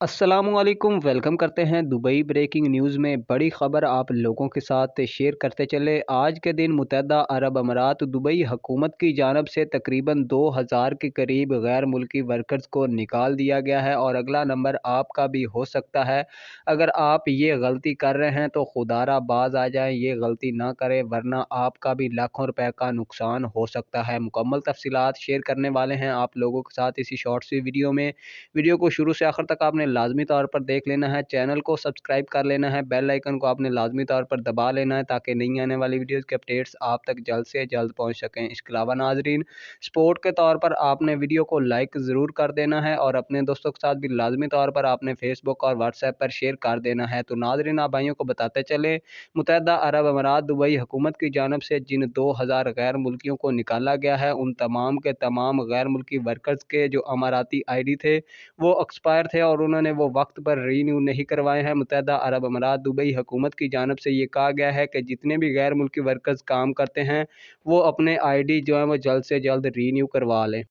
अस्सलामुअलैकुम, वेलकम करते हैं दुबई ब्रेकिंग न्यूज़ में। बड़ी ख़बर आप लोगों के साथ शेयर करते चले। आज के दिन मुत्तहदा अरब अमारात दुबई हुकूमत की जानब से तकरीबन 2000 के करीब गैर मुल्की वर्कर्स को निकाल दिया गया है और अगला नंबर आपका भी हो सकता है। अगर आप ये गलती कर रहे हैं तो खुदारा बाज आ जाएं, ये गलती ना करें वरना आपका भी लाखों रुपए का नुकसान हो सकता है। मुकम्मल तफसीलात शेयर करने वाले हैं आप लोगों के साथ इसी शॉर्ट सी वीडियो में। वीडियो को शुरू से आखिर तक आपने लाजमी तौर पर देख लेना है। चैनल को सब्सक्राइब कर लेना है, बेल आइकन को आपने लाजमी तौर पर दबा लेना है ताकि नई आने वाली वीडियोस के अपडेट्स आप तक जल्द से जल्द पहुंच सकें। इसके अलावा नाजरीन, सपोर्ट के तौर पर आपने वीडियो को लाइक ज़रूर कर देना है और अपने दोस्तों के साथ भी लाजमी तौर पर आपने फेसबुक और व्हाट्सएप पर शेयर कर देना है। तो नाजरीन, आप भाइयों को बताते चले, मुत्तहदा अरब अमारात दुबई हुकूमत की जानब से जिन 2000 गैर मुल्कियों को निकाला गया है, उन तमाम के तमाम गैर मुल्की वर्कर्स के जो अमाराती ID थे वो एक्सपायर थे और उन्होंने वो वक्त पर रीन्यू नहीं करवाए हैं। मुत्तहदा अरब अमारात दुबई हुकूमत की जानब से ये कहा गया है कि जितने भी गैर मुल्की वर्कर्स काम करते हैं वो अपने ID जो है वो जल्द से जल्द रीन्यू करवा लें।